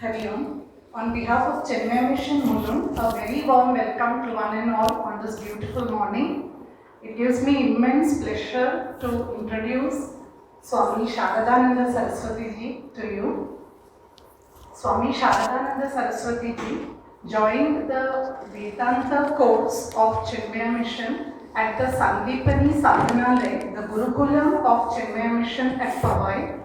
Hari Om. On behalf of Chinmaya Mission Mulund, a very warm welcome to one and all on this beautiful morning. It gives me immense pleasure to introduce Swami Sharadananda Saraswati ji to you. Swami Sharadananda Saraswati ji joined the Vedanta course of Chinmaya Mission at the Sandipani Sadhanalaya, the Gurukulam of Chinmaya Mission at Powai,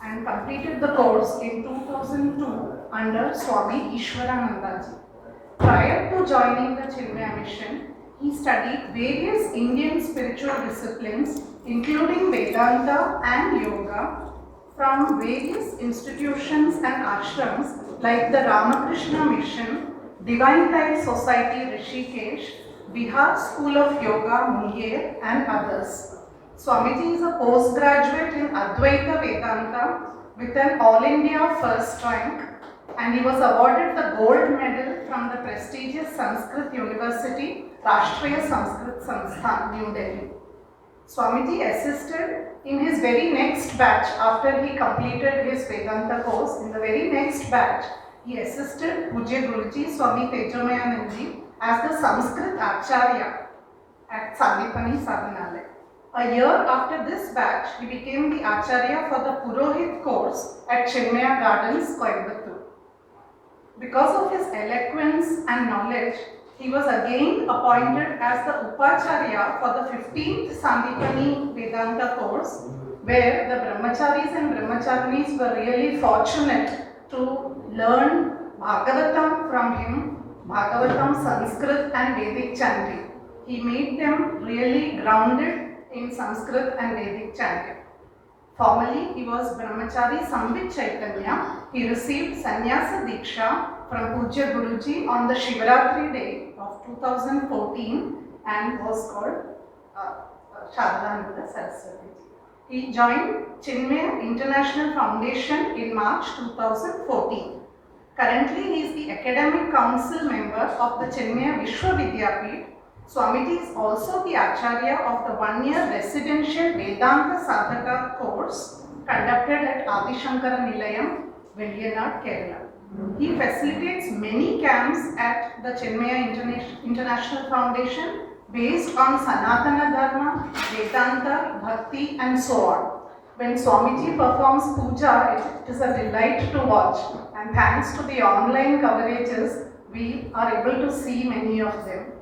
and completed the course in 2002 under Swami Sharadananda ji. Prior to joining the Chinmaya Mission, he studied various Indian spiritual disciplines including Vedanta and Yoga from various institutions and ashrams like the Ramakrishna Mission, Divine Life Society Rishikesh, Bihar School of Yoga Munger and others. Swamiji is a postgraduate in Advaita Vedanta with an All India first rank, and he was awarded the gold medal from the prestigious Sanskrit University, Rashtriya Samskrit Sansthan, New Delhi. Swamiji assisted in his very next batch after he completed his Vedanta course. In the very next batch, he assisted Pujya Guruji Swami Tejomayananji as the Sanskrit Acharya at Sandipani Sadhanalaya. A year after this batch, he became the Acharya for the Purohit course at Chinmaya Gardens, Coimbatore. Because of his eloquence and knowledge, he was again appointed as the Upacharya for the 15th Sandipani Vedanta course, where the Brahmacharis and Brahmacharinis were really fortunate to learn Bhagavatam from him, Bhagavatam, Sanskrit and Vedic chanting. He made them really grounded in Sanskrit and Vedic chanting. Formerly, he was Brahmachari Sambit Chaitanya. He received Sannyasa Diksha from Pujya Guruji on the Shivaratri day of 2014 and was called Sharadananda Saraswati. He joined Chinmaya International Foundation in March 2014. Currently, he is the Academic Council member of the Chinmaya Vishwavidyapith. Swamiji is also the Acharya of the one-year residential Vedanta Sadhaka course conducted at Adi Sankara Nilayam, Velliyanaad, Kerala. He facilitates many camps at the Chinmaya International Foundation based on Sanatana Dharma, Vedanta, Bhakti and so on. When Swamiji performs puja, it is a delight to watch, and thanks to the online coverages, we are able to see many of them.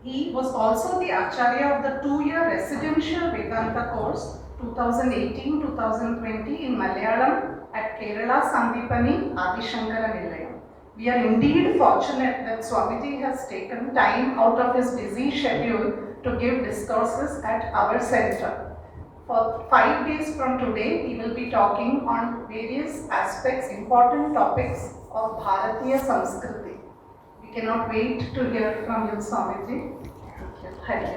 He was also the Acharya of the 2-year residential Vedanta course 2018-2020 in Malayalam at Kerala Sandipani Adi Sankara Nilayam. We are indeed fortunate that Swamiji has taken time out of his busy schedule to give discourses at our center. For 5 days from today, he will be talking on various aspects, important topics of Bharatiya Samskriti. We cannot wait to hear from you, Swamiji. Thank you. Hari Om.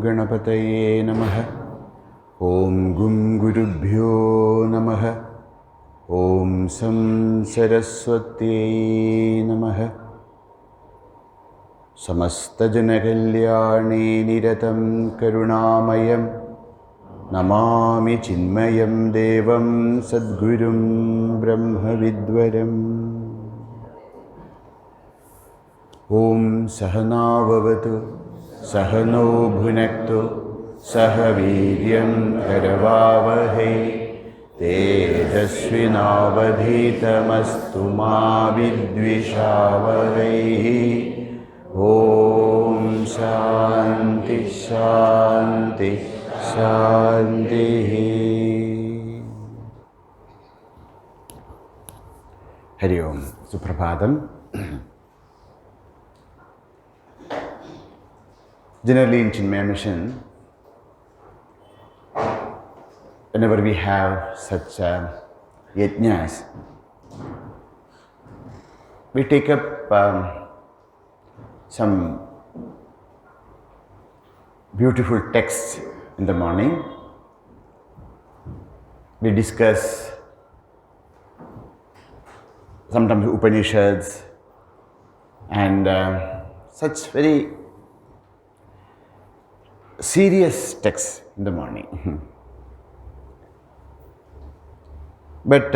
गणपतये नमः। ॐ गुं गुरुभ्यो नमः। ॐ सं सरस्वत्यै नमः। समस्तजनकल्याणे निरतं करुणामयं नमामि चिन्मयं देवं सद्गुरुं ब्रह्मविद्वरम्। Om Sahana Vavatu Sahano Bhunaktu Sahaviryam Karavavahe Tejasvinavadhitamastu ma vidvishavahe. Om Shanti Shanti Shanti. Hari Om. Suprabhatam. Generally in Chinmaya mission, whenever we have such yajnas, we take up some beautiful texts in the morning. We discuss sometimes Upanishads and such very serious texts in the morning. But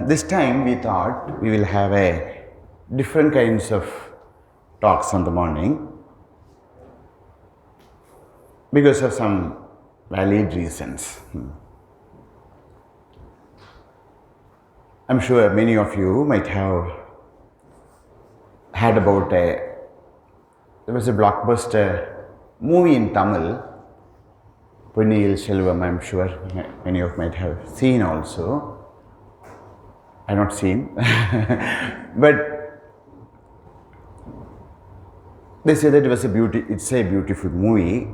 this time we thought we will have a different kinds of talks in the morning because of some valid reasons. I'm sure many of you might have heard about there was a blockbuster movie in Tamil, Punniyil Selvam. I'm sure many of you might have seen also. I have not seen, but they say that it's a beautiful movie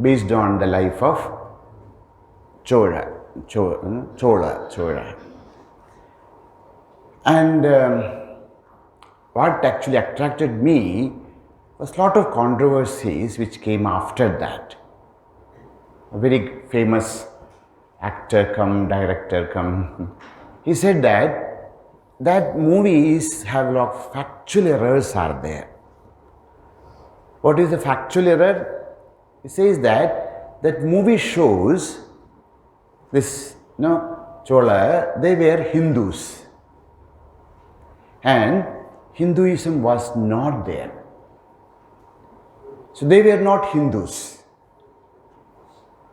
based on the life of Chola. And what actually attracted me was a lot of controversies which came after that. A very famous actor come, director come. He said that movies have a lot of factual errors are there. What is the factual error? He says that movie shows this, Chola, they were Hindus. And Hinduism was not there. So they were not Hindus.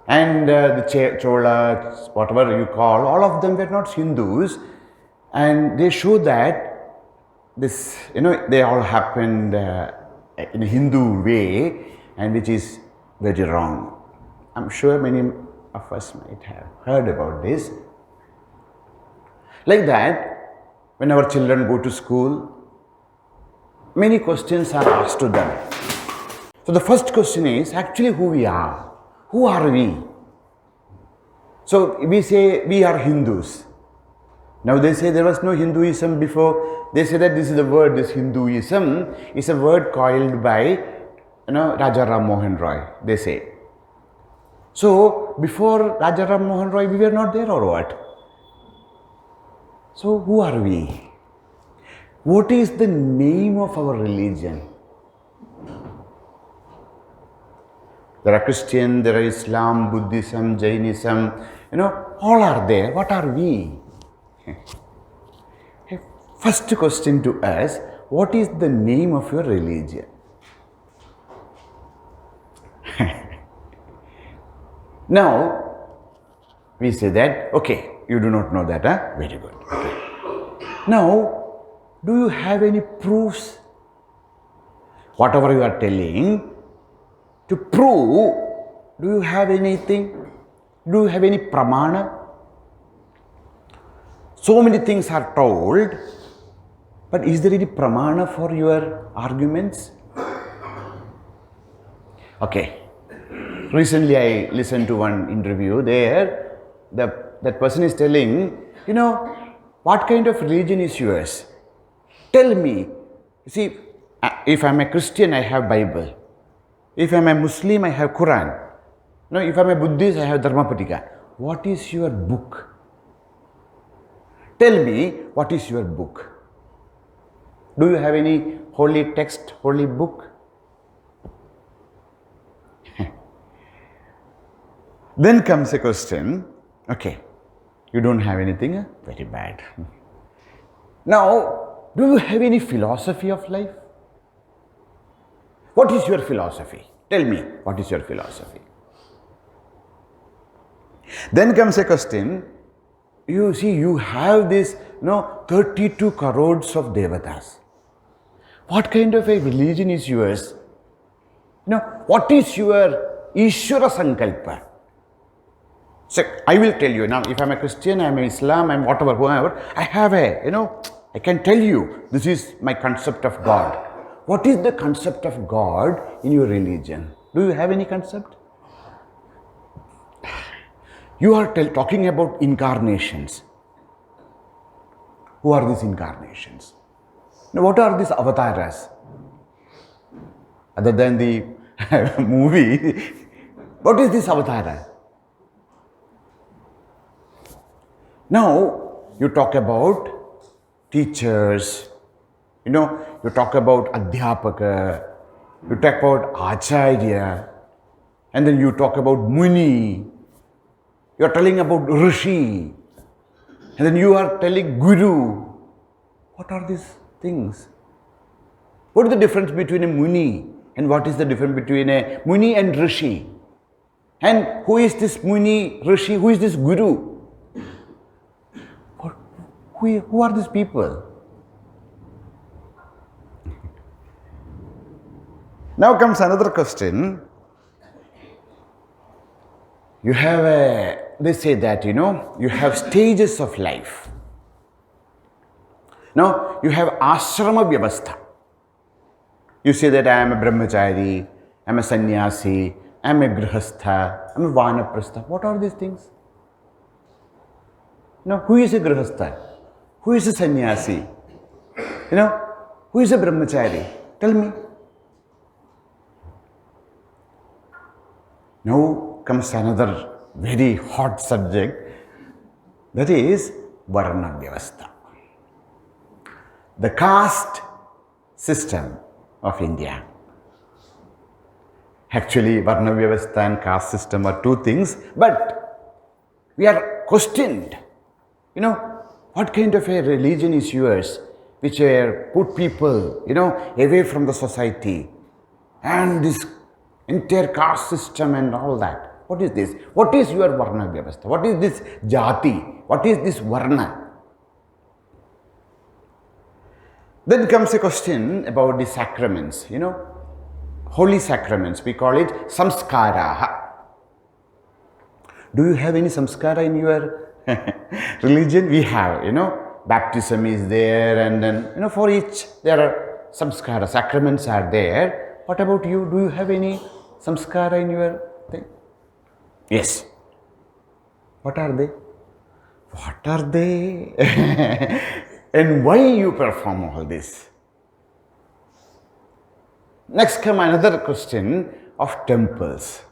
And the Chola, whatever you call, all of them were not Hindus. And they show that this, they all happened in a Hindu way, and which is very wrong. I'm sure many of us might have heard about this. Like that, when our children go to school, many questions are asked to them. So the first question is actually who we are. Who are we? So we say we are Hindus. Now they say there was no Hinduism before. They say that this is the word, this Hinduism is a word coined by Raja Ram Mohan Roy, they say. So before Raja Ram Mohan Roy we were not there or what? So who are we? What is the name of our religion? There are Christian, there are Islam, Buddhism, Jainism, all are there. What are we? First question to us, what is the name of your religion? Now, we say that, okay, you do not know that, huh? Very good. Okay. Now, do you have any proofs? Whatever you are telling, to prove, do you have anything? Do you have any pramana? So many things are told, but is there any pramana for your arguments? Okay. Recently I listened to one interview there. That person is telling, what kind of religion is yours? Tell me. See, if I'm a Christian, I have Bible. If I'm a Muslim, I have Quran. If I'm a Buddhist, I have Dharma. What is your book? Tell me, what is your book? Do you have any holy text, holy book? Then comes a question, okay, you don't have anything, very bad. Now, do you have any philosophy of life? What is your philosophy? Tell me, what is your philosophy? Then comes a question. You see, you have this, 32 crores of devatas. What kind of a religion is yours? What is your Ishvara Sankalpa? So, I will tell you now, if I'm a Christian, I'm a Islam, I'm whatever, whoever, I have I can tell you, this is my concept of God. What is the concept of God in your religion? Do you have any concept? You are talking about incarnations. Who are these incarnations? Now, what are these avatars? Other than the movie, what is this avatar? Now, you talk about teachers, you talk about Adhyapaka, you talk about Acharya, and then you talk about Muni, you are telling about Rishi, and then you are telling Guru. What are these things? What is the difference between a Muni and what is the difference between a Muni and Rishi? And who is this Muni, Rishi? Who is this Guru? Who are these people? Now comes another question. You have they say that, you have stages of life. Now, you have ashrama vyavastha. You say that I am a brahmachari, I am a sannyasi, I am a grihastha, I am a vanaprastha. What are these things? Who is a grihastha? Who is a sannyasi? Who is a brahmachari? Tell me. Now comes another very hot subject, that is Varna Vyavastha. The caste system of India. Actually, Varna Vyavastha and caste system are two things, but we are questioned. What kind of a religion is yours, which put people, away from the society, and this entire caste system and all that. What is this? What is your Varna Vyavastha? What is this Jati? What is this Varna? Then comes a question about the sacraments, holy sacraments. We call it Samskara. Do you have any Samskara in your religion? We have, baptism is there, and then, for each there are Samskara, sacraments are there. What about you? Do you have any Samskara in your thing? Yes. What are they? What are they? And why you perform all this? Next come another question of temples.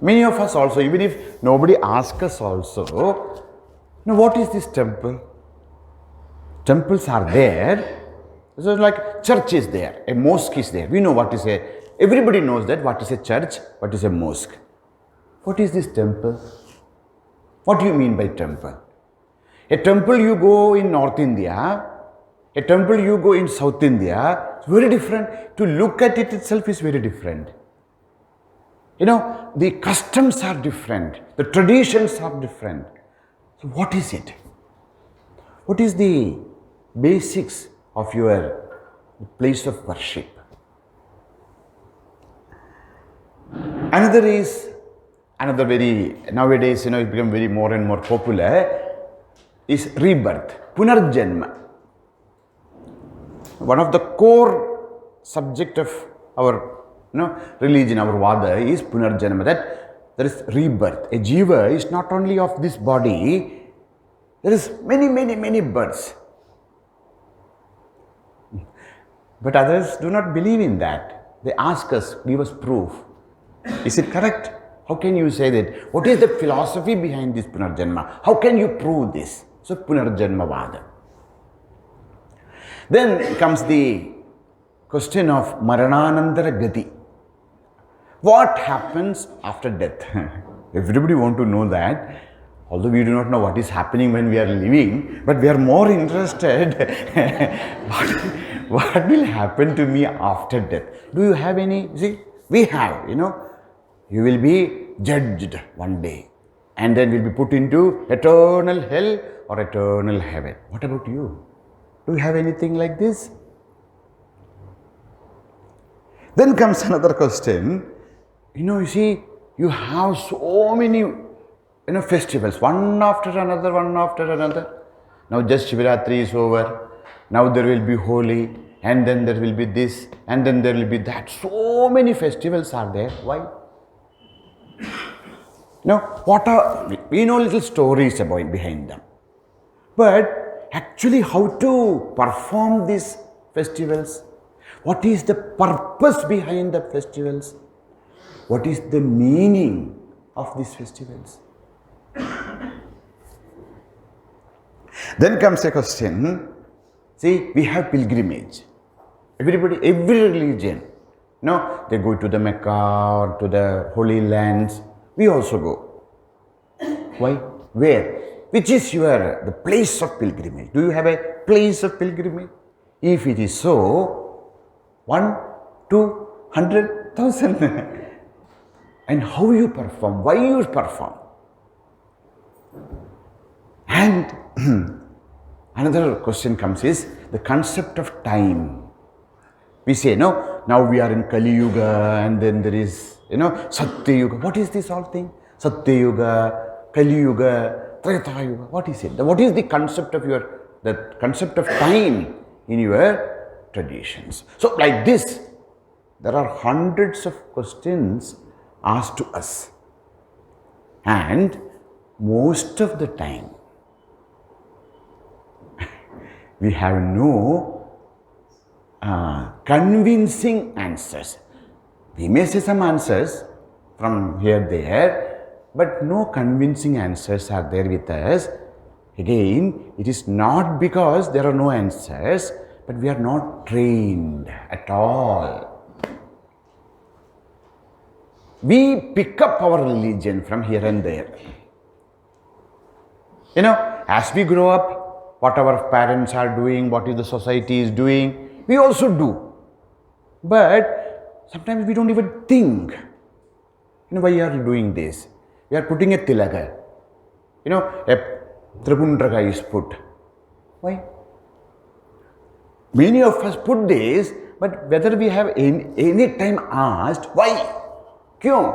Many of us also, even if nobody asks us also, what is this temple? Temples are there. So like church is there, a mosque is there. We know what is everybody knows that what is a church, what is a mosque. What is this temple? What do you mean by temple? A temple you go in North India, a temple you go in South India, it's very different. To look at it itself is very different. The customs are different, the traditions are different. So what is it? What is the basics of your place of worship? Another very, nowadays, it become very more and more popular, is rebirth, punarjanma. One of the core subject of our religion, our vada, is punarjanma, that there is rebirth. A jiva is not only of this body, there is many births. But others do not believe in that. They ask us, give us proof. Is it correct? How can you say that? What is the philosophy behind this punarjanma? How can you prove this? So punarjanma vada. Then comes the question of marananandara gati. What happens after death? Everybody want to know that. Although we do not know what is happening when we are living, but we are more interested what will happen to me after death. Do you have any? See, we have, you will be judged one day and then will be put into eternal hell or eternal heaven. What about you? Do you have anything like this? Then comes another question. You see, you have so many festivals, one after another, one after another. Now just Shivaratri is over. Now there will be Holi, and then there will be this, and then there will be that. So many festivals are there. Why? We know little stories about behind them. But actually how to perform these festivals? What is the purpose behind the festivals? What is the meaning of these festivals? Then comes a question. See, we have pilgrimage. Everybody, every religion, they go to the Mecca or to the Holy Lands. We also go. Why? Where? Which is the place of pilgrimage? Do you have a place of pilgrimage? If it is so, 1, 2, 100, 1,000. And how you perform? Why you perform? And another question comes is the concept of time. We say, now we are in Kali Yuga, and then there is, Satya Yuga. What is this all thing? Satya Yuga, Kali Yuga, Treta Yuga. What is it? What is the concept of time in your traditions? So like this, there are hundreds of questions asked to us. And most of the time, we have no convincing answers. We may say some answers from here, there, but no convincing answers are there with us. Again, it is not because there are no answers, but we are not trained at all. We pick up our religion from here and there. As we grow up, what our parents are doing, what is the society is doing, we also do. But sometimes we don't even think, why are you doing this? We are putting a tilaka. A tripundraka is put. Why? Many of us put this, but whether we have any time asked, why? Kyun?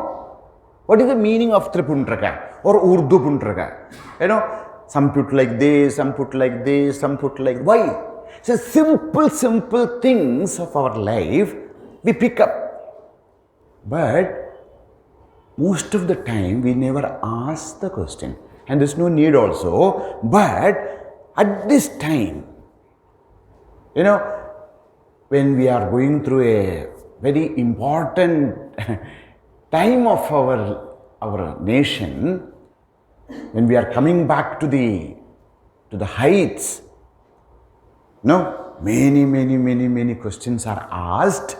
What is the meaning of tripundraka or Urdu pundraka? Some put like this, some put like this, some put like... Why? So simple things of our life we pick up. But most of the time we never ask the question. And there's no need also. But at this time, when we are going through a very important time of our nation, when we are coming back to the heights, many questions are asked,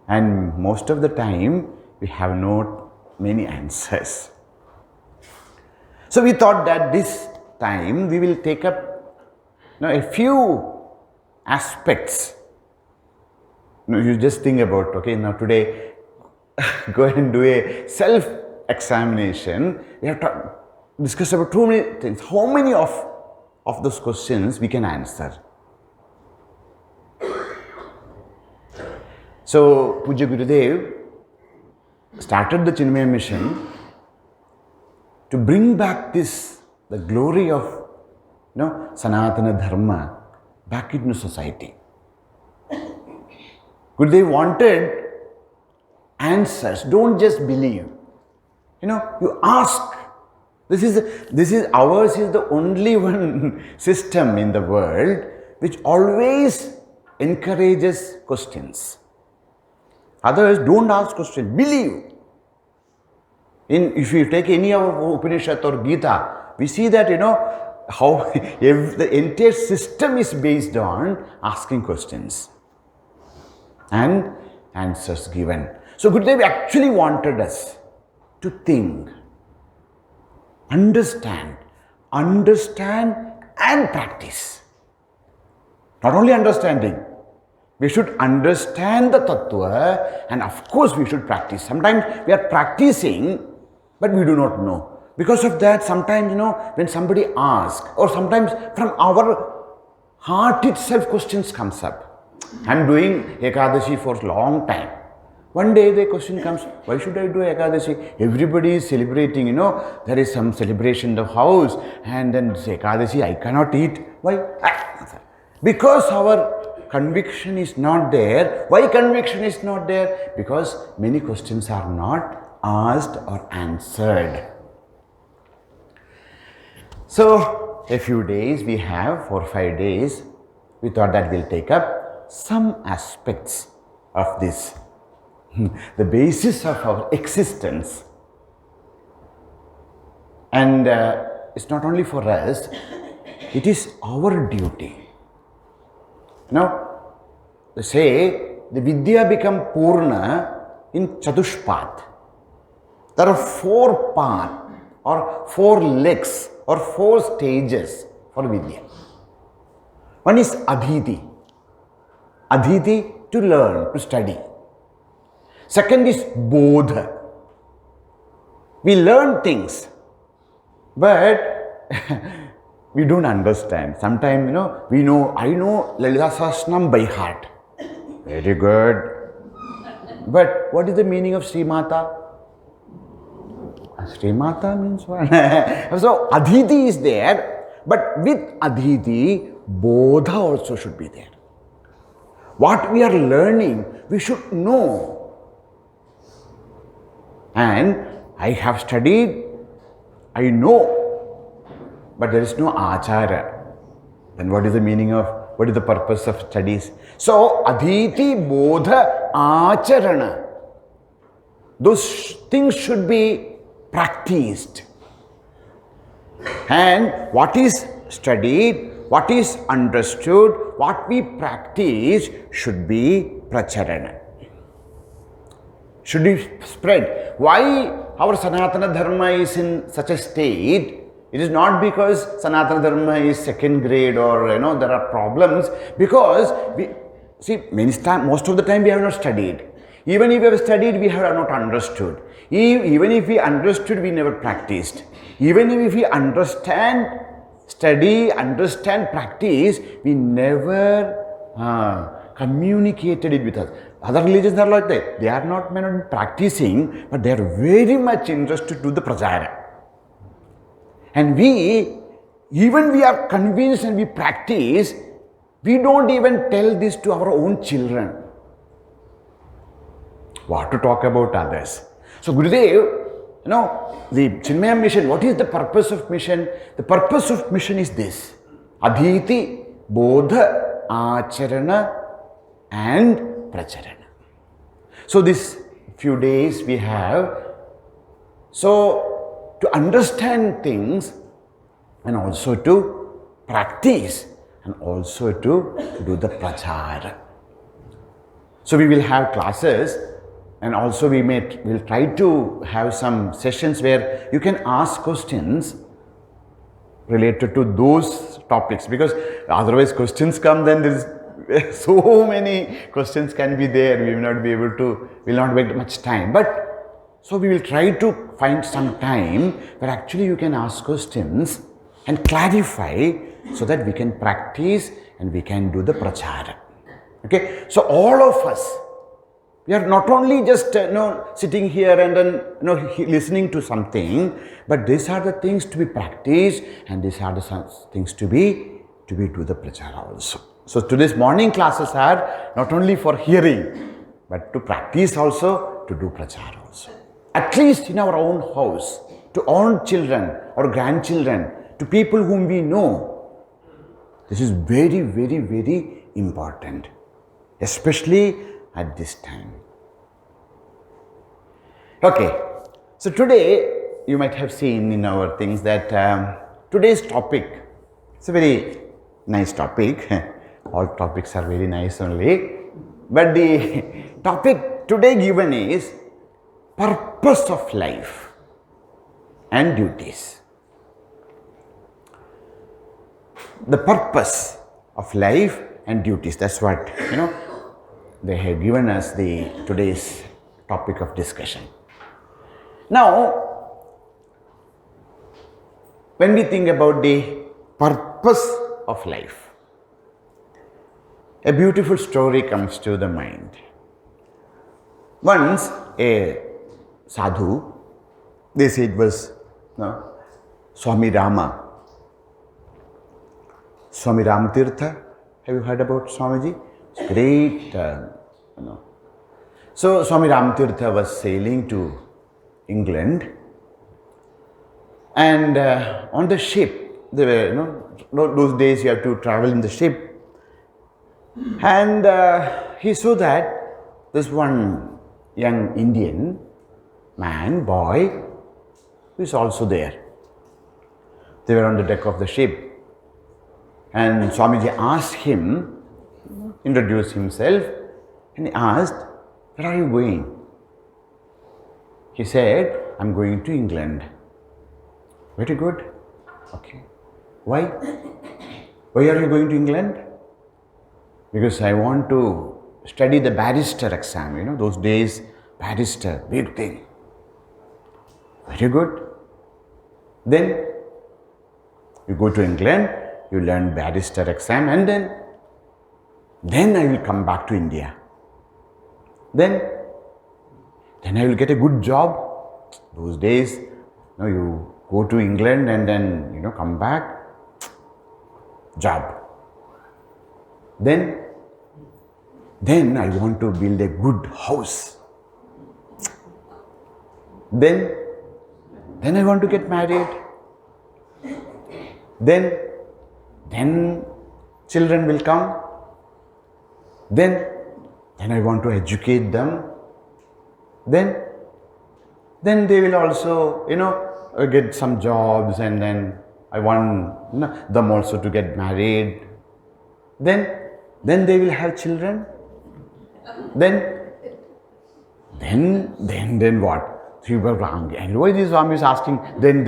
and most of the time we have not many answers. So we thought that this time we will take up a few aspects. You just think about, now today go and do a self-examination. We have to discuss about too many things. How many of those questions we can answer? So Puja Gurudev started the Chinmaya mission to bring back the glory of Sanatana Dharma back into society. Gurudev wanted answers. Don't just believe. You ask. This is ours is the only one system in the world which always encourages questions. Others don't ask questions. Believe. If you take any of Upanishad or Gita, we see that how the entire system is based on asking questions and answers given. So Gurudev actually wanted us to think. understand and practice. Not only understanding, we should understand the tattva, and of course we should practice. Sometimes we are practicing, but we do not know. Because of that, sometimes, when somebody asks, or sometimes from our heart itself questions comes up. I'm doing Ekadashi for a long time. One day the question comes, why should I do Ekadashi? Everybody is celebrating, there is some celebration in the house, and then Ekadashi, I cannot eat. Why? Because our conviction is not there. Why conviction is not there? Because many questions are not asked or answered. So, a few days we have, 4 or 5 days, we thought that we'll take up some aspects of this, the basis of our existence. And it's not only for us, it is our duty. Now, they say the Vidya become Purna in Chatushpat. There are 4 paths or 4 legs or 4 stages for Vidya. One is Adhiti. Adhiti, to learn, to study. Second is Bodha. We learn things, but we don't understand. Sometimes, I know Lalita Sahasranam by heart. Very good. But what is the meaning of Sri Mata? Sri Mata means what? So, Adhiti is there, but with Adhiti, Bodha also should be there. What we are learning, we should know. And I have studied, I know, but there is no Acharya. Then what is the meaning of, what is the purpose of studies? So, Adhiti, Bodha, Acharana. Those things should be practiced. And what is studied, what is understood, what we practice should be pracharana. Should be spread. Why our Sanatana Dharma is in such a state? It is not because Sanatana Dharma is second grade or there are problems, because we see most of the time we have not studied. Even if we have studied, we have not understood. Even if we understood, we never practiced. Even if we understand, study, understand, practice, we never communicated it with us. Other religions are like that. They are not practicing, but they are very much interested to the prachara. And we are convinced and we practice, we don't even tell this to our own children. What to talk about others? So Gurudev, the Chinmaya mission, what is the purpose of mission? The purpose of mission is this: Adhiti, Bodha, Acharana and Pracharana. So this few days we have, so to understand things and also to practice and also to do the Prachara. So we will have classes. And also we'll try to have some sessions where you can ask questions related to those topics, because otherwise questions come, then there is so many questions can be there. We will not be able to, will not make much time. But so we will try to find some time where actually you can ask questions and clarify so that we can practice and we can do the prachara. Okay, so all of us, we are not only just sitting here and then listening to something, but these are the things to be practiced and these are the things to be do the prachara also. So today's morning classes are not only for hearing, but to practice also, to do prachara also. At least in our own house, to own children or grandchildren, to people whom we know. This is very, very, very important, especially at this time. Okay, so today you might have seen in our things that today's topic, it's a very nice topic. All topics are very nice only. But the topic today given is purpose of life and duties. the purpose of life and duties. That's what, they have given us the today's topic of discussion. Now, when we think about the purpose of life, a beautiful story comes to the mind. Once a sadhu, they say it was Swami Rama. Swami Tirtha. Have you heard about Swamiji? It's great, So Swami Tirtha was sailing to England, and on the ship, there were, those days you have to travel in the ship, and he saw that this one young Indian boy, who is also there. They were on the deck of the ship. And Swamiji asked him, introduced himself, and he asked, where are you going? He said, I'm going to England. Very good. Okay. Why? Why are you going to England? Because I want to study the barrister exam. Those days, barrister, big thing. Very good. Then you go to England, you learn barrister exam, and then I will come back to India. Then I will get a good job. Those days, you go to England and then, come back, job. Then I want to build a good house. Then I want to get married. Then children will come. Then I want to educate them. Then they will also, get some jobs, and then I want them also to get married. Then they will have children. Then what? He was angry. Why this Swami is asking, then.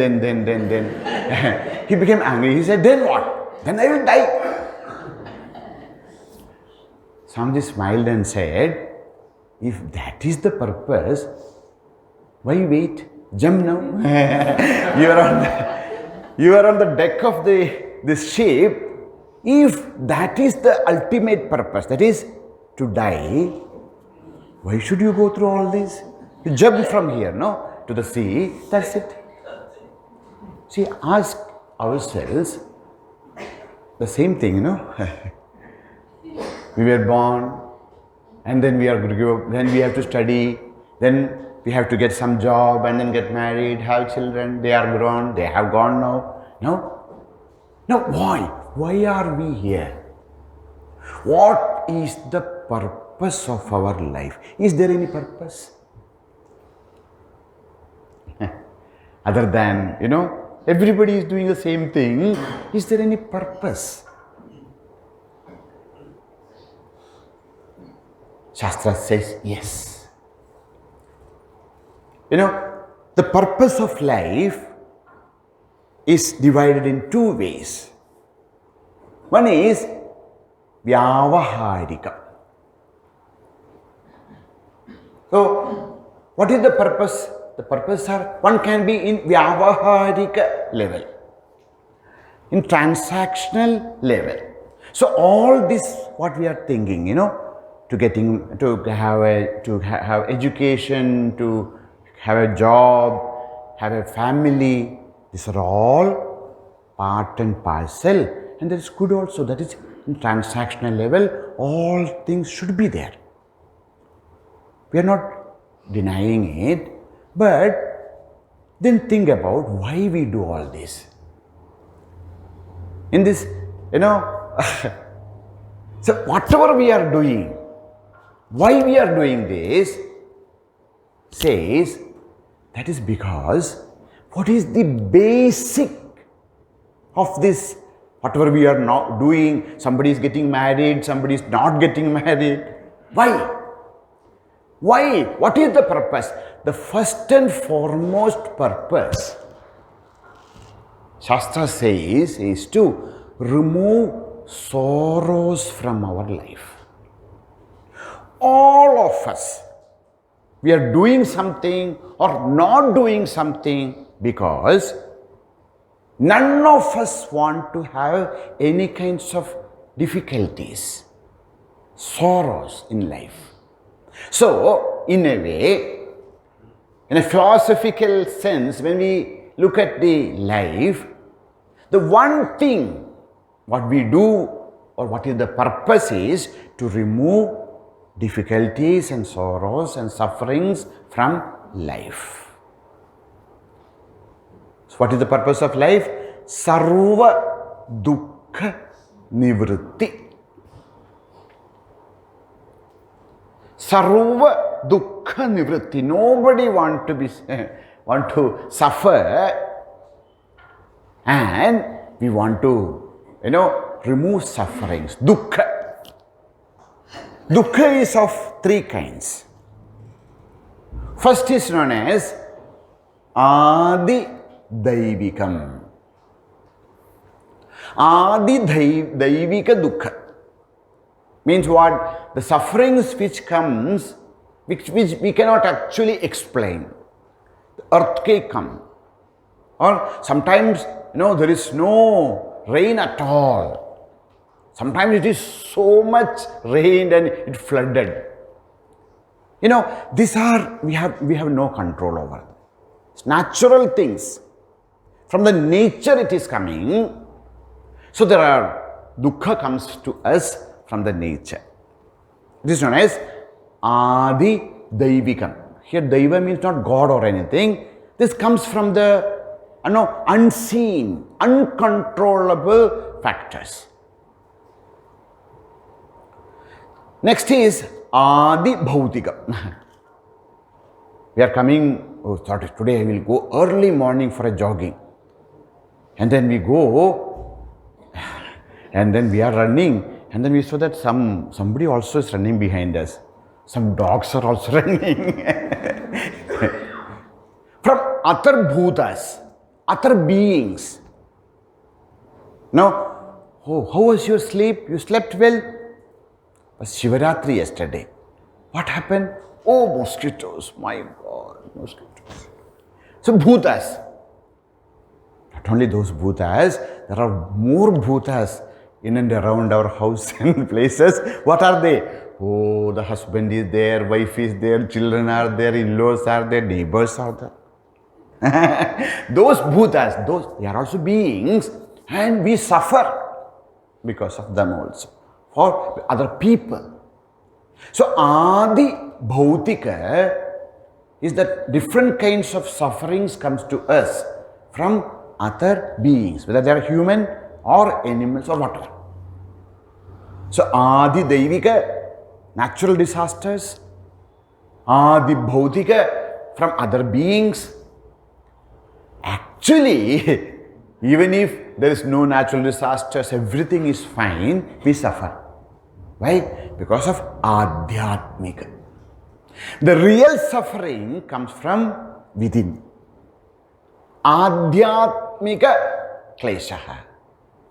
He became angry. He said, then what? Then I will die. Swamiji smiled and said, if that is the purpose, why wait? Jump now. You are on the deck of this ship. If that is the ultimate purpose, that is to die, why should you go through all this? You jump from here, to the sea, that's it. See, ask ourselves the same thing, We were born, and then we are going to grow up, then we have to study, then we have to get some job, and then get married, have children. They are grown, they have gone now. Now why? Why are we here? What is the purpose of our life? Is there any purpose? Other than, everybody is doing the same thing. Is there any purpose? Shastra says yes. The purpose of life is divided in two ways. One is vyavaharika. So, what is the purpose? The purpose one can be in vyavaharika level, in transactional level. So all this, what we are thinking, to have education, to have a job, have a family, these are all part and parcel, and that is good also. That is in transactional level, all things should be there. We are not denying it, but then think about why we do all this. In this, so whatever we are doing, why we are doing this, says that is because what is the basic of this, whatever we are not doing, somebody is getting married, somebody is not getting married. Why? Why? What is the purpose? The first and foremost purpose, Shastra says, is to remove sorrows from our life. All of us, we are doing something or not doing something because none of us want to have any kinds of difficulties, sorrows in life. So, in a way, in a philosophical sense, when we look at the life, the one thing what we do or what is the purpose is to remove difficulties and sorrows and sufferings from life. So what is the purpose of life? Sarva dukkha nivritti. Sarva dukkha nivritti. Nobody want to suffer, and we want to, remove sufferings. Dukkha. Dukkha is of three kinds. First is known as Adi Daivikam. Adi Daivika Dukkha means what? The sufferings which comes, which we cannot actually explain. The earthquake comes, or sometimes there is no rain at all. Sometimes it is so much rained and it flooded. These are, we have no control over. It's natural things. From the nature it is coming. So there are, dukkha comes to us from the nature. It is known as Adi Daivikam. Here Daiva means not God or anything. This comes from the unseen, uncontrollable factors. Next is Adi Bhautika. We are coming, today I will go early morning for a jogging. And then we go, and then we are running, and then we saw that somebody also is running behind us. Some dogs are also running. From other bhutas, other beings. Now, how was your sleep? You slept well? It was Shivaratri yesterday. What happened? Oh, mosquitoes. My God, mosquitoes. So, bhutas. Not only those bhutas, there are more bhutas in and around our house and places. What are they? Oh, the husband is there, wife is there, children are there, in-laws are there, neighbors are there. Those bhutas, they are also beings, and we suffer because of them also, for other people. So, Adi Bhautika is that different kinds of sufferings comes to us from other beings, whether they are human or animals or whatever. So, Adi Daivika, natural disasters. Adi Bhautika, from other beings. Actually, even if there is no natural disasters, everything is fine, we suffer. Why? Because of Adhyatmika. The real suffering comes from within. Adhyatmika kleshaha.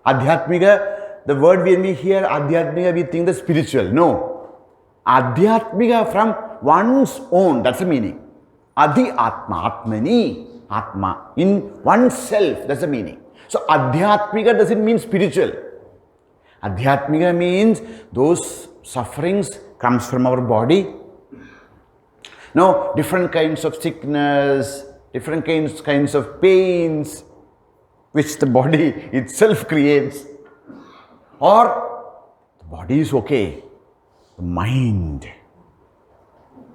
Adhyatmika, the word when we hear Adhyatmika, we think the spiritual. No. Adhyatmika from one's own, that's the meaning. Adi Atma, Atmani. Atma, in oneself, that's the meaning. So, Adhyatmika doesn't mean spiritual. Adhyatmika means those sufferings comes from our body. Now, different kinds of sickness, different kinds of pains, which the body itself creates. Or, the body is okay, the mind.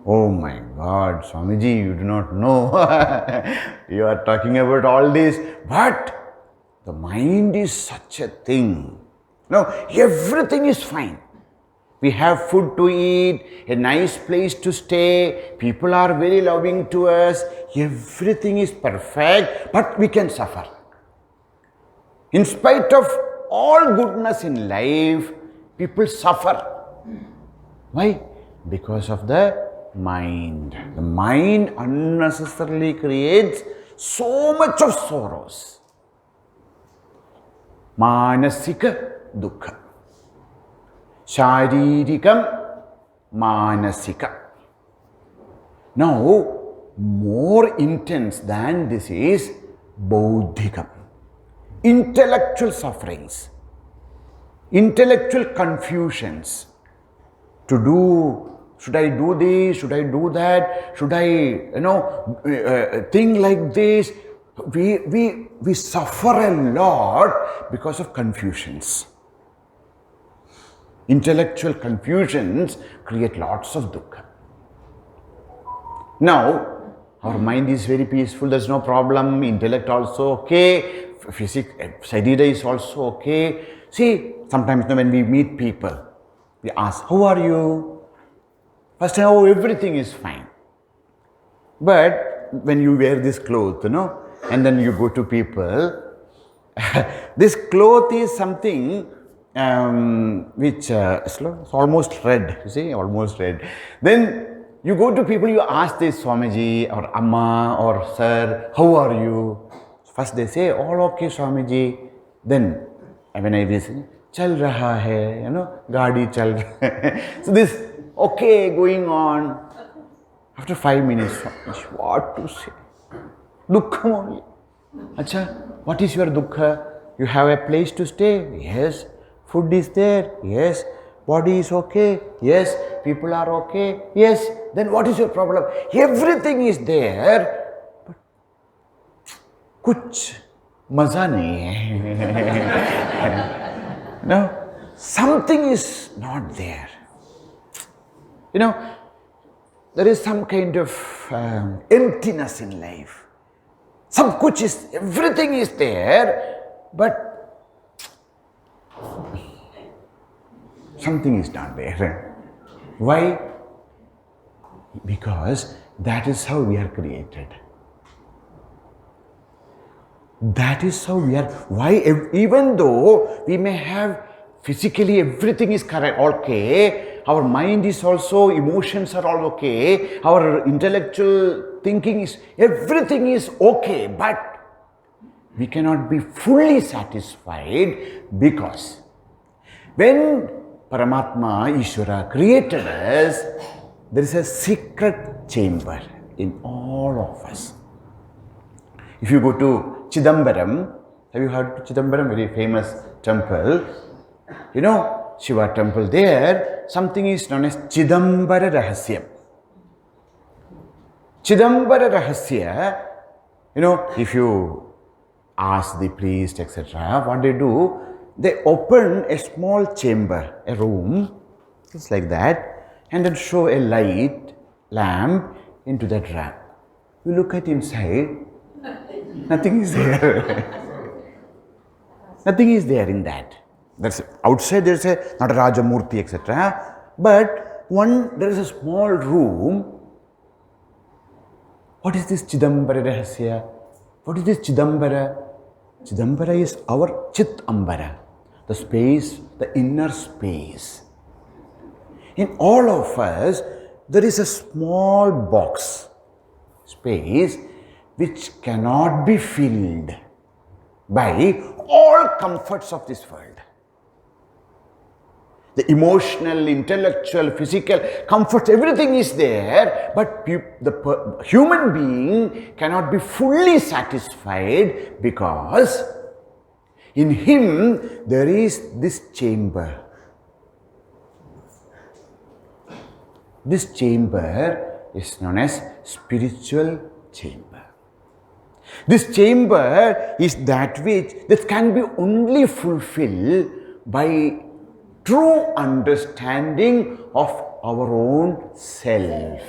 Oh my God, Swamiji, you do not know. You are talking about all this, but the mind is such a thing. No, everything is fine. We have food to eat, a nice place to stay, people are very loving to us, everything is perfect, but we can suffer. In spite of all goodness in life, people suffer. Why? Because of the mind. The mind unnecessarily creates so much of sorrows. Manasika dukkha. Sharirikam, manasika. Now, more intense than this is Bodhikam. Intellectual sufferings, intellectual confusions. To do, should I do this? Should I do that? Should I, think like this? We suffer a lot because of confusions. Intellectual confusions create lots of dukkha. Now, our mind is very peaceful, there's no problem, intellect also okay, Sharira is also okay. See, sometimes when we meet people, we ask, how are you? First time, oh, everything is fine. But when you wear this cloth, and then you go to people, this cloth is something which is almost red, you see, almost red. Then you go to people, you ask this Swamiji or Amma or Sir, how are you? First they say, all okay Swamiji. Then when I listen, chal raha hai, gaadi chal raha hai. So this, okay, going on. After 5 minutes, what to say? Dukkha only. Acha, what is your dukkha? You have a place to stay? Yes. Food is there? Yes. Body is okay? Yes. People are okay? Yes. Then what is your problem? Everything is there, but kuch maza nahi hai. No, something is not there. There is some kind of emptiness in life. Everything is there, but something is not there. Why? Because that is how we are created. That is how we are. Why? Even though we may have physically everything is correct, okay, our mind is also, emotions are all okay, our intellectual thinking is, everything is okay, but we cannot be fully satisfied because when Paramatma, Ishvara created us, there is a secret chamber in all of us. If you go to Chidambaram, have you heard of Chidambaram? Very famous temple. Shiva temple there, something is known as Chidambara Rahasyam. Chidambara Rahasya, if you ask the priest, etc., what they do, they open a small chamber, a room, just like that, and then show a lamp into that lamp. You look at inside, nothing is there. Nothing is there in that. That's outside there is not a Rajamurti, etc. But there is a small room. What is this Chidambara Rahasya? What is this Chidambara? Chidambara is our Chit Ambara, the space, the inner space. In all of us, there is a small box, space, which cannot be filled by all comforts of this world. The emotional, intellectual, physical comforts, everything is there, but the human being cannot be fully satisfied because in him there is this chamber. This chamber is known as spiritual chamber. This chamber is that can be only fulfilled by true understanding of our own self.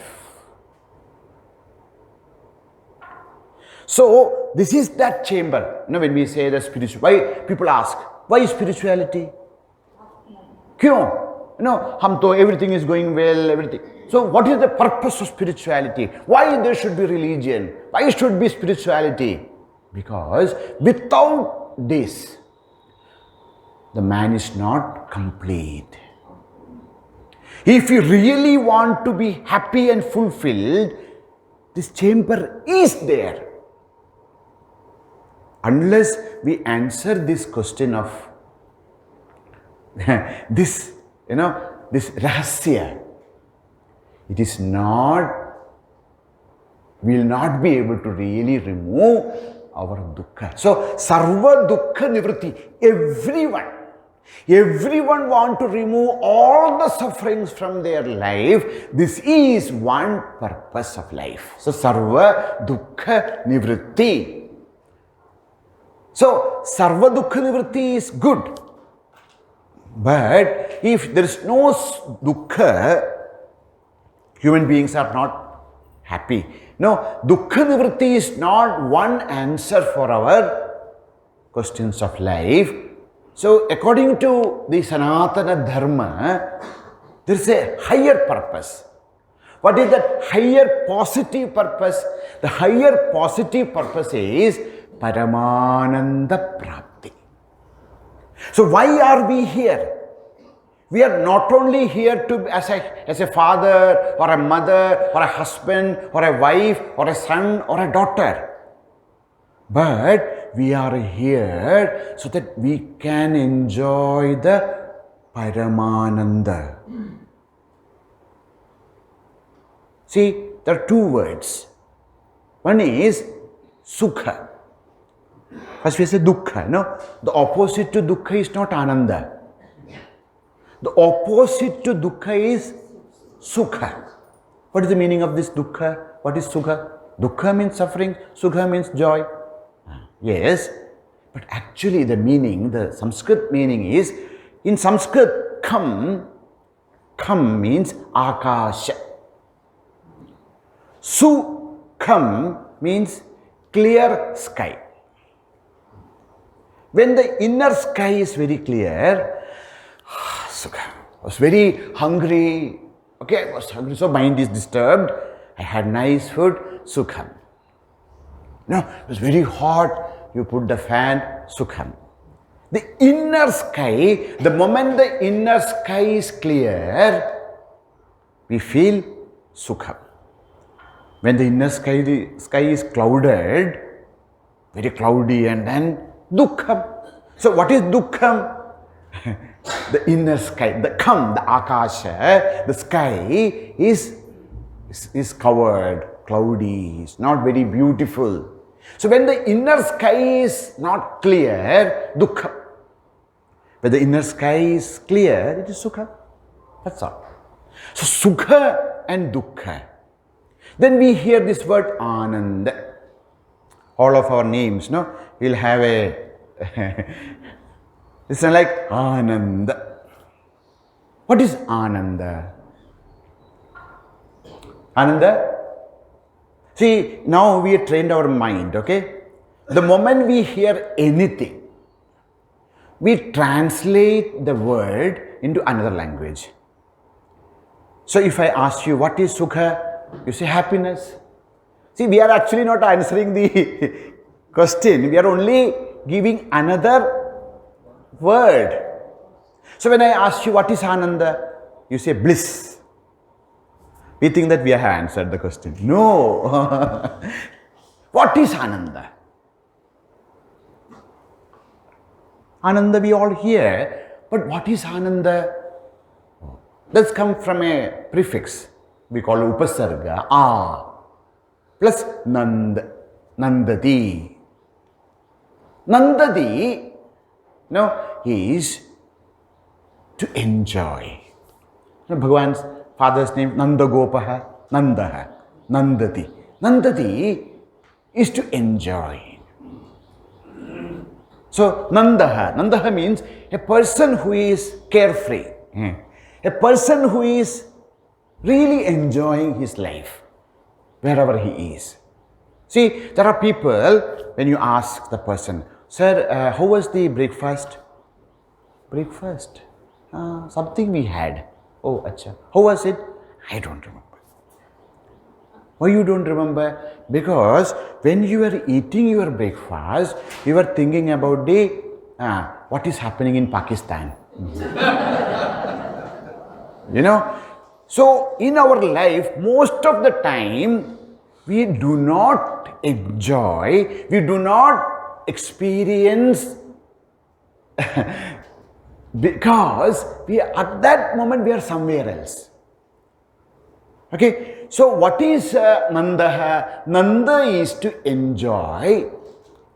So, this is that chamber. When we say the spiritual, why people ask, why spirituality? Kyun? Everything is going well, everything. So, what is the purpose of spirituality? Why there should be religion? Why should be spirituality? Because without this, the man is not complete. If you really want to be happy and fulfilled, this chamber is there. Unless we answer this question of this, this rahasya, it is not, we will not be able to really remove our dukkha. So, sarva dukkha nivritti, everyone want to remove all the sufferings from their life. This is one purpose of life. So, sarva dukkha nivritti. So, sarva dukkha nivritti is good. But if there is no dukkha, human beings are not happy. No, dukkha nivritti is not one answer for our questions of life. So, according to the Sanatana Dharma, there is a higher purpose. What is that higher positive purpose? The higher positive purpose is Paramananda Prapti. So, why are we here? We are not only here to as a father or a mother or a husband or a wife or a son or a daughter. But we are here so that we can enjoy the Paramananda. See, there are two words. One is Sukha. First we say Dukkha. No? The opposite to Dukkha is not Ananda. The opposite to Dukkha is Sukha. What is the meaning of this Dukkha? What is Sukha? Dukkha means suffering, Sukha means joy. Yes, but actually the meaning, the Sanskrit meaning is, in Sanskrit, kham means akasha. Sukham means clear sky. When the inner sky is very clear, Sukha. I was very hungry. Okay, I was hungry, so mind is disturbed. I had nice food, Sukham. No, it was very hot. You put the fan, Sukham. The inner sky, the moment the inner sky is clear, we feel Sukham. When the inner sky, is clouded, very cloudy, and then Dukkham. So what is Dukkham? The inner sky, the akasha, the sky is covered, cloudy, it's not very beautiful. So when the inner sky is not clear, dukkha. When the inner sky is clear, it is sukha. That's all. So sukha and dukkha. Then we hear this word ananda. All of our names, no? We'll have a it's like Ananda. What is Ananda? Ananda? See, now we have trained our mind, okay? The moment we hear anything, we translate the word into another language. So if I ask you, what is Sukha? You say happiness. See, we are actually not answering the question. We are only giving another word. So when I ask you what is Ananda, you say bliss. We think that we have answered the question. No. What is Ananda? Ananda we all hear, but what is Ananda? Let's come from a prefix. We call it upasarga, plus nand, nandati. Nandati, is to enjoy. Bhagavan's father's name Nanda Gopaha, Nandaha, Nandati. Nandati is to enjoy. So Nandaha means a person who is carefree, a person who is really enjoying his life wherever he is. See, there are people, when you ask the person, sir, how was the breakfast? Breakfast? Something we had. Oh, acha. How was it? I don't remember. Why you don't remember? Because when you were eating your breakfast, you were thinking about the what is happening in Pakistan. So in our life, most of the time, we do not enjoy, we do not experience because at that moment we are somewhere else. Okay, so what is Nanda? Nanda is to enjoy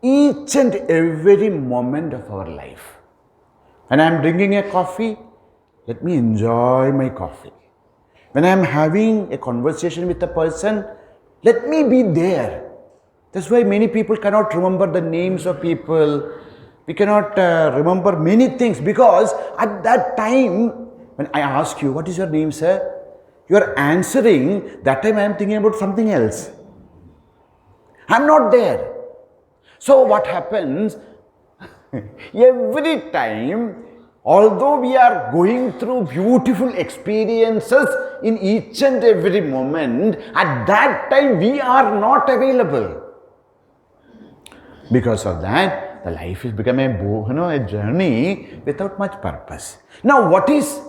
each and every moment of our life. When I am drinking a coffee, let me enjoy my coffee. When I am having a conversation with a person, let me be there. That's why many people cannot remember the names of people. We cannot remember many things because at that time, when I ask you, what is your name, sir? You are answering, that time I am thinking about something else. I am not there. So what happens? Every time, although we are going through beautiful experiences in each and every moment, at that time we are not available. Because of that, the life has become a journey without much purpose. Now, what is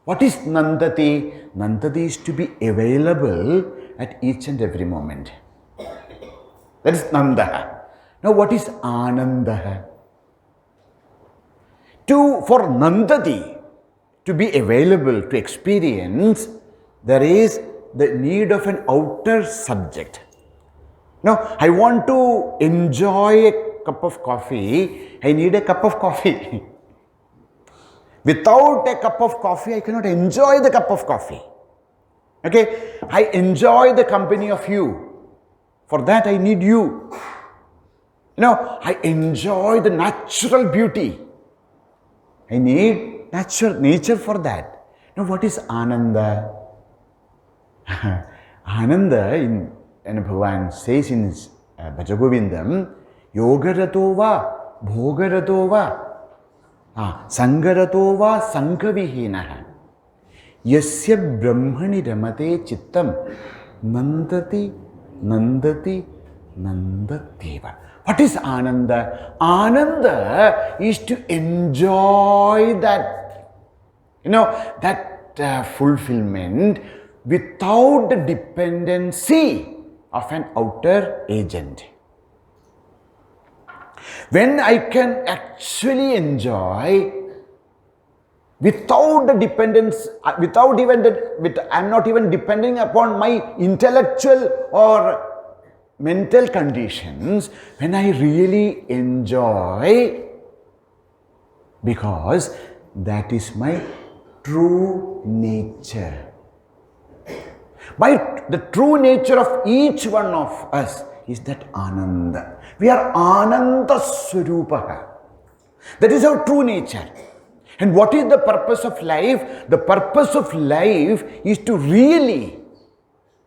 Nandati? Nandati is to be available at each and every moment. That is Nanda. Now, what is Ananda? For Nandati to be available to experience, there is the need of an outer subject. Now, I want to enjoy a cup of coffee, I need a cup of coffee. Without a cup of coffee, I cannot enjoy the cup of coffee. Okay, I enjoy the company of you. For that, I need you. I enjoy the natural beauty. I need nature for that. Now, what is Ananda? Ananda, and Bhagavan says in his Bhajagovindam, Yogarato va, Bhogarato va, Sangarato va, Sankavihinaha, Yasya Brahmani Ramate Chittam, Nandati, Nandati, Nandativa. What is Ananda? Ananda is to enjoy that, that fulfillment without the dependency of an outer agent. When I can actually enjoy without the dependence, I am not even depending upon my intellectual or mental conditions, when I really enjoy, because that is my true nature. The true nature of each one of us is that Ananda. We are Ananda Swarupaha. That is our true nature. And what is the purpose of life? The purpose of life is to really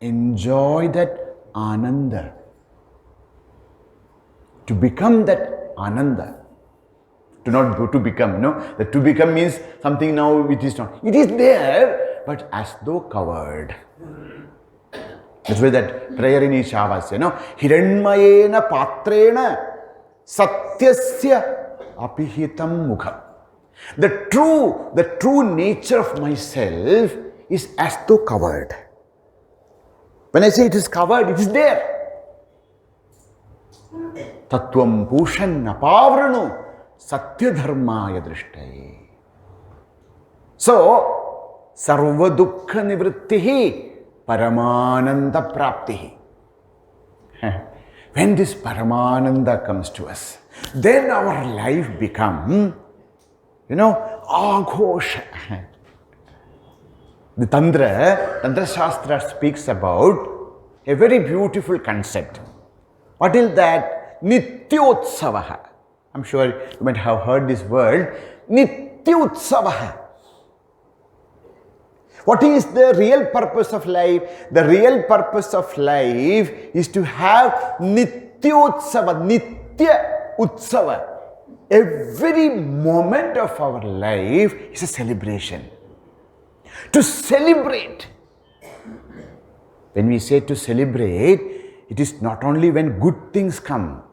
enjoy that Ananda. To become that Ananda. To become, That to become means something now it is not. It is there, but as though covered. That's why that prayer in Ishavasya, Hiranmayena patrena satyasya apihitam mukham. The true nature of myself is as though covered. When I say it is covered, it is there. Tattvam pushan apavranu satya dharmaya drishtaye. So, sarva dukkha nivrittihi Paramananda praptihi. When this Paramananda comes to us, then our life becomes, aghosha. The Tantra Shastra speaks about a very beautiful concept. What is that? Nityotsavaha. I'm sure you might have heard this word. Nityotsavaha. What is the real purpose of life? The real purpose of life is to have Nityutsava, Nitya Utsava. Every moment of our life is a celebration. To celebrate. When we say to celebrate, it is not only when good things come,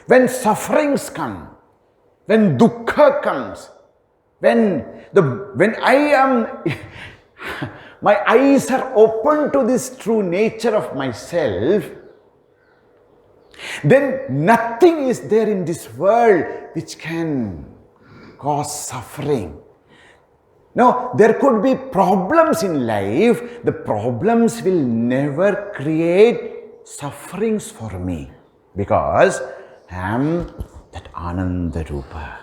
when sufferings come, when dukkha comes, when I am, my eyes are open to this true nature of myself, then nothing is there in this world which can cause suffering. No, there could be problems in life. The problems will never create sufferings for me because I am that Ananda Rupa.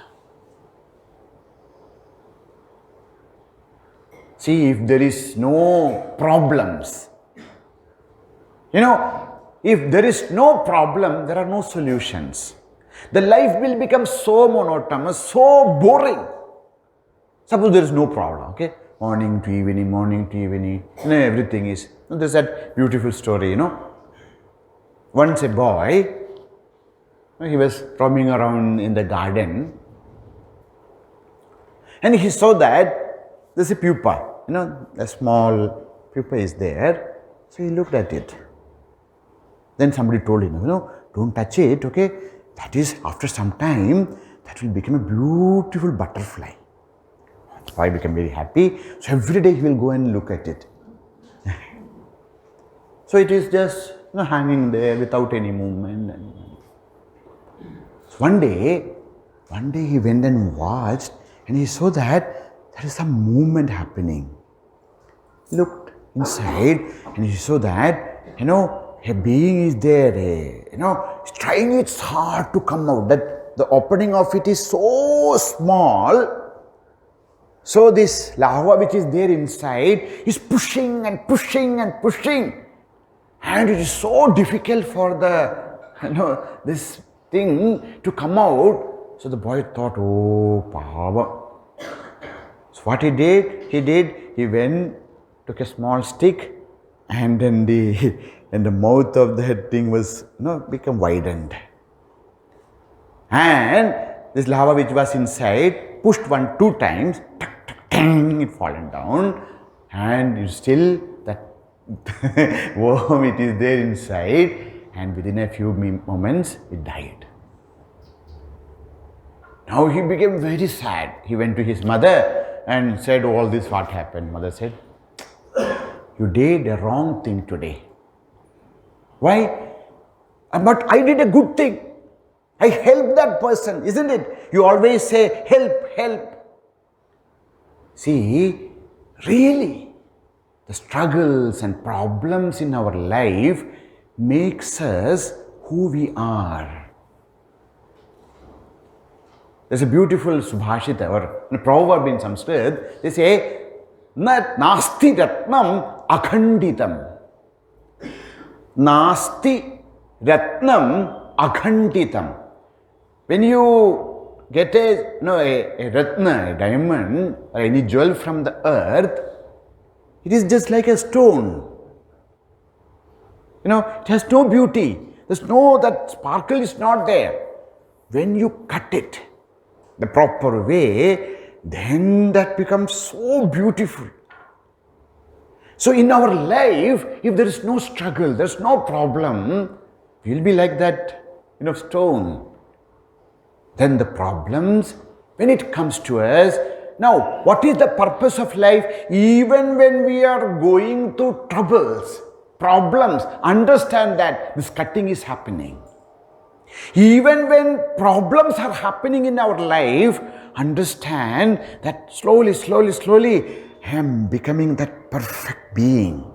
See, if there is no problems, if there is no problem, there are no solutions. The life will become so monotonous, so boring. Suppose there is no problem, okay? Morning to evening, everything is. There's that beautiful story, Once a boy, he was roaming around in the garden and he saw that there's a pupa, a small pupa is there. So he looked at it. Then somebody told him, don't touch it, okay? That is, after some time, that will become a beautiful butterfly. The boy became very happy. So every day he will go and look at it. So it is just hanging there without any movement. So one day he went and watched and he saw that there is some movement happening. He looked inside and he saw that, a being is there, it's trying its hard to come out. That the opening of it is so small. So this lava which is there inside is pushing and pushing and pushing. And it is so difficult for this thing to come out. So the boy thought, oh, Pava. So what he did, he went, took a small stick, and then the mouth of that thing was, become widened. And this lava which was inside, pushed 1-2 times, it fallen down, and it's still that worm, it is there inside, and within a few moments, it died. Now he became very sad. He went to his mother and said, all this what happened. Mother said, you did a wrong thing today. Why? But I did a good thing. I helped that person, isn't it? You always say, help, help. See, really, the struggles and problems in our life makes us who we are. There's a beautiful subhashita or a proverb in Sanskrit. They say, Nasti ratnam akhanditam. Nasti ratnam akhanditam. When you get a ratna, a diamond, or any jewel from the earth, it is just like a stone. It has no beauty. That sparkle is not there. When you cut it the proper way, then that becomes so beautiful. So in our life, if there is no struggle, there is no problem, we will be like that, stone. Then the problems, when it comes to us, now what is the purpose of life? Even when we are going through troubles, problems, understand that this cutting is happening. Even when problems are happening in our life, understand that slowly, I am becoming that perfect being.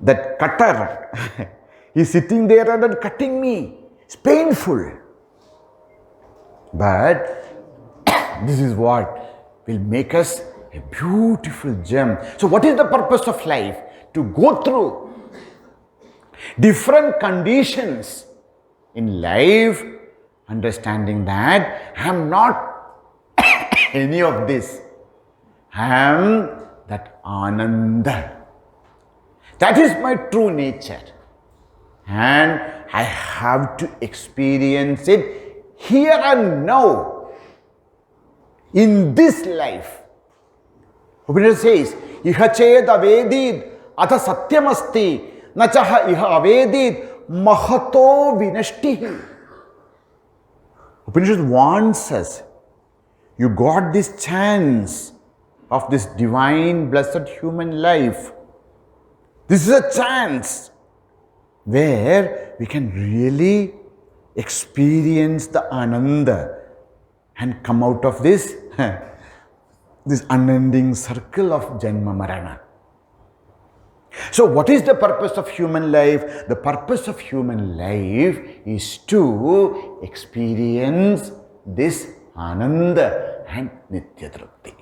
That cutter is sitting there and cutting me. It's painful. But this is what will make us a beautiful gem. So what is the purpose of life? To go through different conditions in life, understanding that I am not any of this. I am that Ananda. That is my true nature. And I have to experience it here and now, in this life. Upanishad says, Iha ched avedid atha satyamasti nachaha iha avedid mahato vinashtihi. Upanishad warns us, you got this chance of this divine, blessed human life. This is a chance. where we can really experience the Ananda and come out of this, this unending circle of Janma Marana. So what is the purpose of human life? The purpose of human life is to experience this Ananda and Nitya Trupti.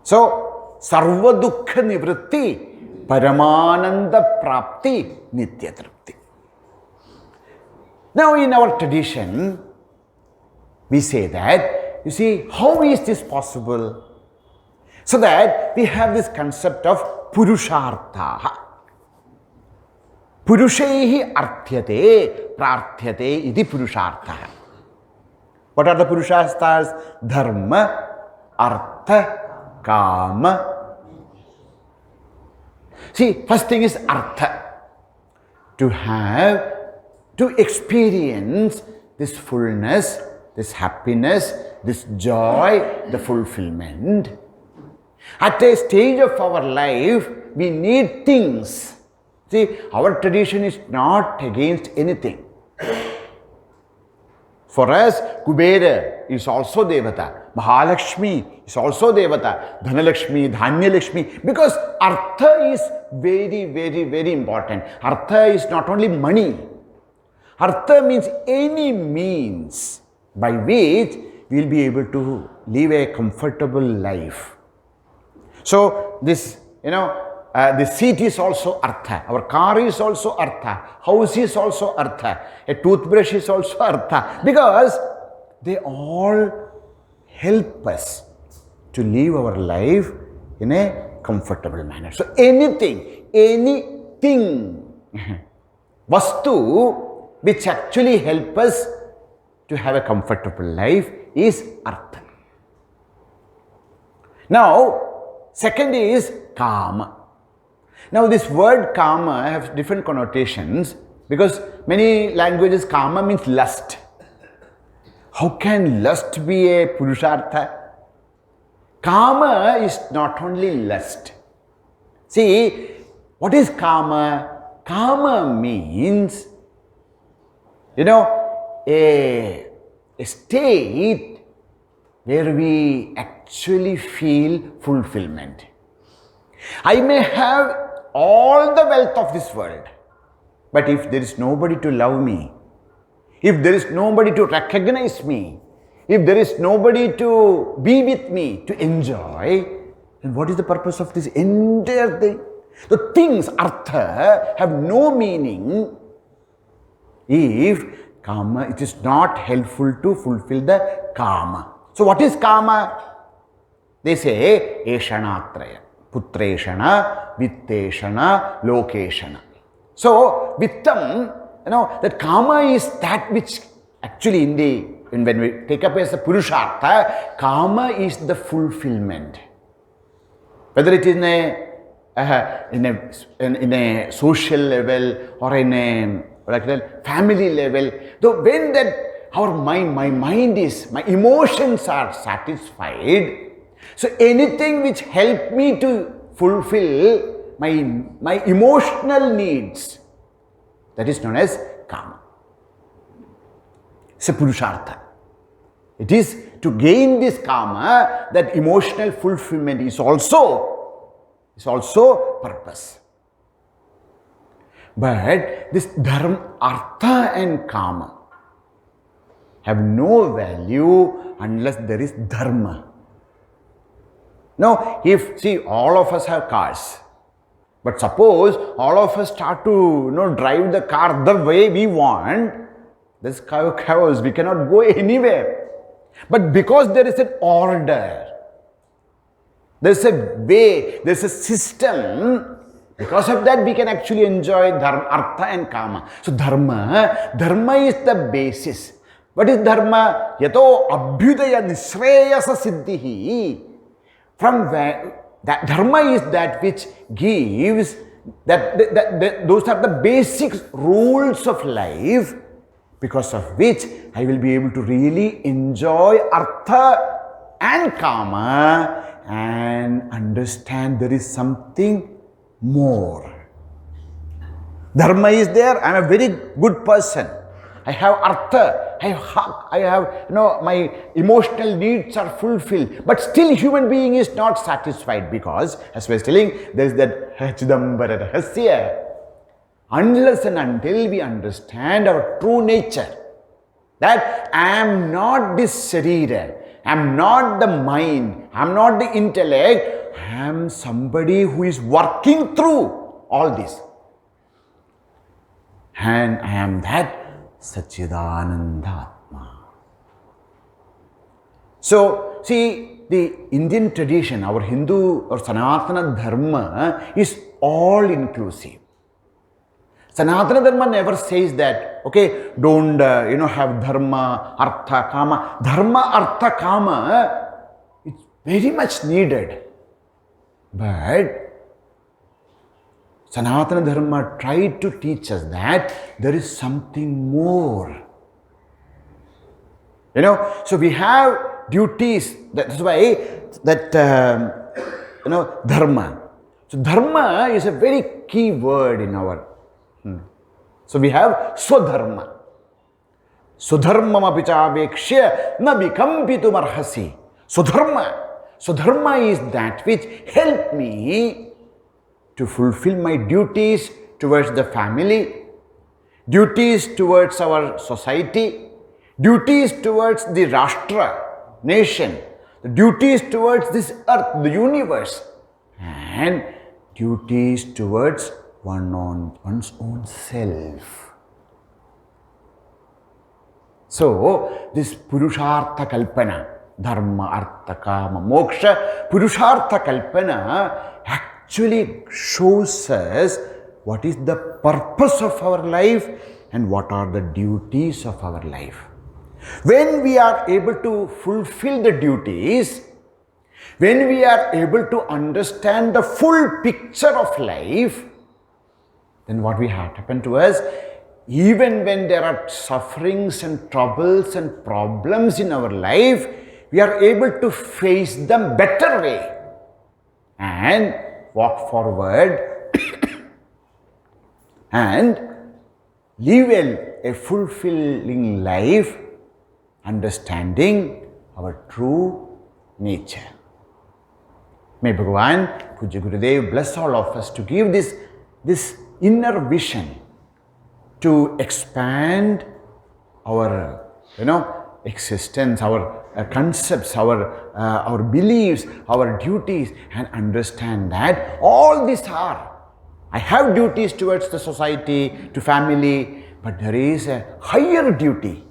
So, Sarva Dukkha Nivritti, Paramananda Prapti, Nitya Trupti. Now in our tradition, we say that, you see, how is this possible? So that we have this concept of Purusharthas. Purushehi arthyate, prarthyate iti Purusharthas. What are the Purusharthas? Dharma, Artha, Kama. See, first thing is Artha. To experience this fullness, this happiness, this joy, the fulfillment. At a stage of our life, we need things. See, our tradition is not against anything. For us, Kubera is also Devata. Mahalakshmi is also Devata. Dhanalakshmi, Dhanyalakshmi. Because Artha is very, very, very important. Artha is not only money. Artha means any means by which we will be able to live a comfortable life. So this, the seat is also Artha. Our car is also Artha. House is also Artha. A toothbrush is also Artha. Because they all help us to live our life in a comfortable manner. So anything, Vastu, which actually help us to have a comfortable life is Artha. Now, second is Kama. Now this word Kama has different connotations because many languages Kama means lust. How can lust be a Purushartha? Kama is not only lust. See, what is Kama? Kama means, a state where we actually feel fulfillment. I may have all the wealth of this world, but if there is nobody to love me, if there is nobody to recognize me, if there is nobody to be with me, to enjoy, then what is the purpose of this entire thing? The things, Artha, have no meaning if Kama, it is not helpful to fulfill the Kama. So what is Kama? They say, Eshanatraya, Putreshana, Vitteshana, Lokeshana. So, Vittam, that Kama is that which actually when we take up as a Purushartha, Kama is the fulfillment. Whether it is in a social level or in a family level, though when that my emotions are satisfied, so anything which help me to fulfill my emotional needs, that is known as Kama. It's a Purushartha. It is to gain this Kama, that emotional fulfillment is also purpose. But this Dharma, Artha and Kama have no value unless there is Dharma. Now, all of us have cars. But suppose all of us start to drive the car the way we want, there's chaos, we cannot go anywhere. But because there is an order, there's a way, there's a system, because of that we can actually enjoy Dharma, Artha and Kama. So Dharma is the basis. What is Dharma? Yato abhyudaya nisreyasa siddhihi. From where that Dharma is that which gives, those are the basic rules of life, because of which I will be able to really enjoy Artha and Kama and understand there is something more. Dharma is there, I am a very good person. I have artha, I have, my emotional needs are fulfilled. But still human being is not satisfied because, as I was telling, there is that Chidambara Rahasya. Unless and until we understand our true nature, that I am not this Sharira, I am not the mind, I am not the intellect, I am somebody who is working through all this. And I am that Sachidananda Atma. So, see, the Indian tradition, our Hindu or Sanatana Dharma is all inclusive. Sanatana Dharma never says that, okay, don't, have Dharma, Artha, Kama. Dharma, Artha, Kama, it's very much needed. But Sanatana Dharma tried to teach us that there is something more. So we have duties. That's why that, Dharma. So Dharma is a very key word in our. So we have Swadharma. Swadharma apichavekshya na vikampitum arhasi. Swadharma. Swadharma is that which helped me to fulfill my duties towards the family, duties towards our society, duties towards the Rashtra, nation, the duties towards this earth, the universe, and duties towards one's own self. So, this Purushartha Kalpana, Dharma, Artha, Kama, Moksha, Purushartha Kalpana actually shows us what is the purpose of our life and what are the duties of our life. When we are able to fulfill the duties, when we are able to understand the full picture of life, then what will happen to us? Even when there are sufferings and troubles and problems in our life, we are able to face them better way and walk forward and live a fulfilling life, understanding our true nature. May Bhagavan, Pujya Gurudev, bless all of us to give this inner vision to expand our, existence, our concepts, our beliefs, our duties, and understand that all these are. I have duties towards the society, to family, but there is a higher duty.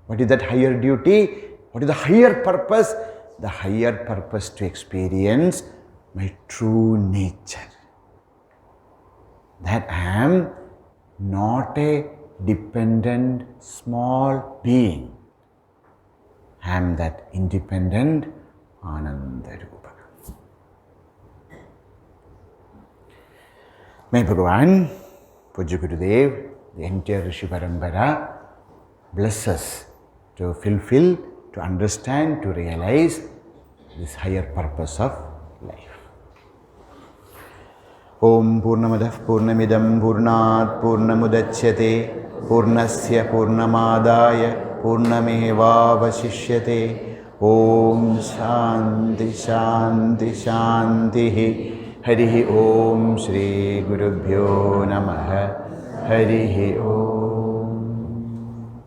What is that higher duty? What is the higher purpose? The higher purpose to experience my true nature. That I am not a dependent small being. I am that independent Ananda Rupa. May Bhagavan, Pujya Gurudev, the entire Rishi Parambara, bless us to fulfill, to understand, to realize this higher purpose of life. Om Purnamadah Purnamidam Purnat Purnamudachyate Purnasya Purnamadaya Purnameva Vasishyate. Om Shanti Shanti Shanti. Harihi Om Shri Gurubhyo Namaha. Harihi Om.